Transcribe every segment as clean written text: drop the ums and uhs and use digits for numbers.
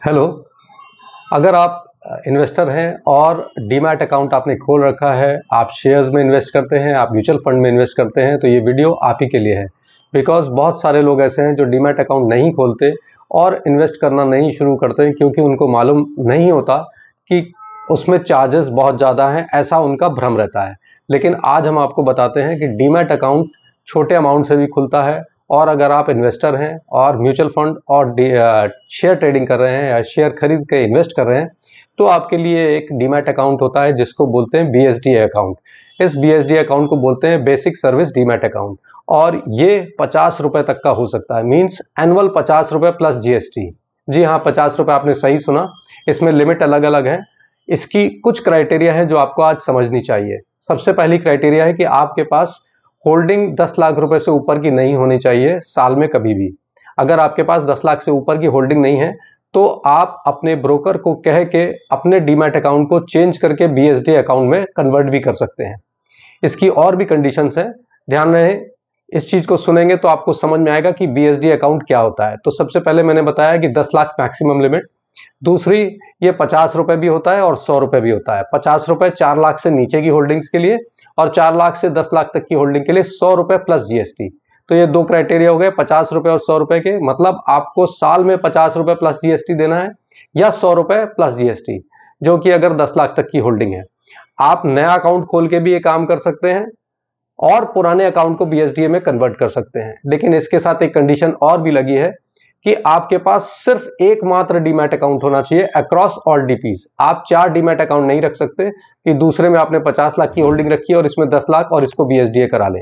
Hello. अगर आप investor हैं और डीमैट अकाउंट आपने खोल रखा है, आप शेयर्स में इन्वेस्ट करते हैं, आप म्यूचुअल फंड में इन्वेस्ट करते हैं, तो ये वीडियो आप ही के लिए है। बिकॉज बहुत सारे लोग ऐसे हैं जो डीमैट अकाउंट नहीं खोलते और इन्वेस्ट करना नहीं शुरू करते हैं क्योंकि उनको मालूम नहीं होता कि उसमें चार्जेस बहुत ज़्यादा हैं, ऐसा उनका भ्रम रहता है। लेकिन आज हम आपको बताते हैं कि डीमैट अकाउंट छोटे अमाउंट से भी खुलता है, और अगर आप इन्वेस्टर हैं और म्यूचुअल फंड और शेयर ट्रेडिंग कर रहे हैं या शेयर खरीद के इन्वेस्ट कर रहे हैं, तो आपके लिए एक डीमैट अकाउंट होता है जिसको बोलते हैं बीएसडी अकाउंट। इस बीएसडी अकाउंट को बोलते हैं बेसिक सर्विस डीमैट अकाउंट, और ये 50 रुपये तक का हो सकता है। मीन्स एनुअल 50 रुपये प्लस जीएसटी। जी हाँ, 50 रुपये आपने सही सुना। इसमें लिमिट अलग अलग है। इसकी कुछ क्राइटेरिया है जो आपको आज समझनी चाहिए। सबसे पहली क्राइटेरिया है कि आपके पास होल्डिंग 10 लाख रुपए से ऊपर की नहीं होनी चाहिए साल में कभी भी। अगर आपके पास 10 लाख से ऊपर की होल्डिंग नहीं है तो आप अपने ब्रोकर को कह के अपने डीमैट अकाउंट को चेंज करके बीएसडी अकाउंट में कन्वर्ट भी कर सकते हैं। इसकी और भी कंडीशंस हैं, ध्यान रहे। इस चीज को सुनेंगे तो आपको समझ में आएगा कि बीएसडी अकाउंट क्या होता है। तो सबसे पहले मैंने बताया कि 10 लाख मैक्सिमम लिमिट। दूसरी, ये 50 रुपए भी होता है और 100 रुपए भी होता है। 50 रुपए 4 लाख से नीचे की होल्डिंग्स के लिए, और 4 लाख से 10 लाख तक की होल्डिंग के लिए 100 रुपए प्लस जीएसटी। तो ये दो क्राइटेरिया हो गए, 50 रुपए और 100 रुपए के। मतलब आपको साल में 50 रुपए प्लस जीएसटी देना है या 100 रुपए प्लस जीएसटी, जो कि अगर 10 लाख तक की होल्डिंग है। आप नया अकाउंट खोल के भी ये काम कर सकते हैं और पुराने अकाउंट को बीएसडीए में कन्वर्ट कर सकते हैं। लेकिन इसके साथ एक कंडीशन और भी लगी है कि आपके पास सिर्फ एकमात्र डीमैट अकाउंट होना चाहिए अक्रॉस ऑल डीपीज। आप 4 डीमैट अकाउंट नहीं रख सकते कि दूसरे में आपने 50 लाख की होल्डिंग रखी है और इसमें 10 लाख और इसको बीएसडीए करा लें।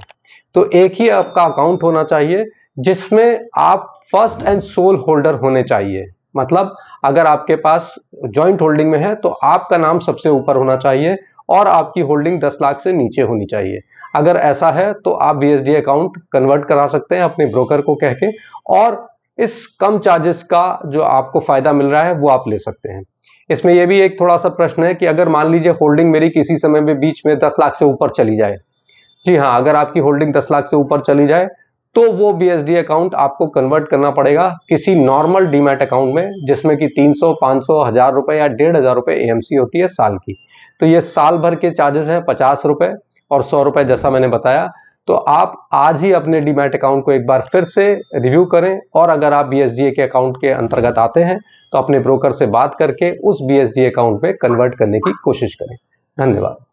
तो एक ही आपका अकाउंट होना चाहिए जिसमें आप फर्स्ट एंड सोल होल्डर होने चाहिए। मतलब अगर आपके पास ज्वाइंट होल्डिंग में है तो आपका नाम सबसे ऊपर होना चाहिए और आपकी होल्डिंग 10 लाख से नीचे होनी चाहिए। अगर ऐसा है तो आप बीएसडी अकाउंट कन्वर्ट करा सकते हैं अपने ब्रोकर को कह के, और इस कम चार्जेस का जो आपको फायदा मिल रहा है वो आप ले सकते हैं। इसमें यह भी एक थोड़ा सा प्रश्न है कि अगर मान लीजिए होल्डिंग मेरी किसी समय में बीच में 10 लाख से ऊपर चली जाए। जी हाँ, अगर आपकी होल्डिंग 10 लाख से ऊपर चली जाए तो वो बीएसडी अकाउंट आपको कन्वर्ट करना पड़ेगा किसी नॉर्मल डीमैट अकाउंट में, जिसमें कि 300, 500, 1000 रुपए या 1500 रुपए एएमसी होती है साल की। तो ये साल भर के चार्जेस हैं 50 रुपए और 100 रुपए, जैसा मैंने बताया। तो आप आज ही अपने डीमैट अकाउंट को एक बार फिर से रिव्यू करें, और अगर आप बीएसडीए के अकाउंट के अंतर्गत आते हैं तो अपने ब्रोकर से बात करके उस बीएसडीए अकाउंट में कन्वर्ट करने की कोशिश करें। धन्यवाद।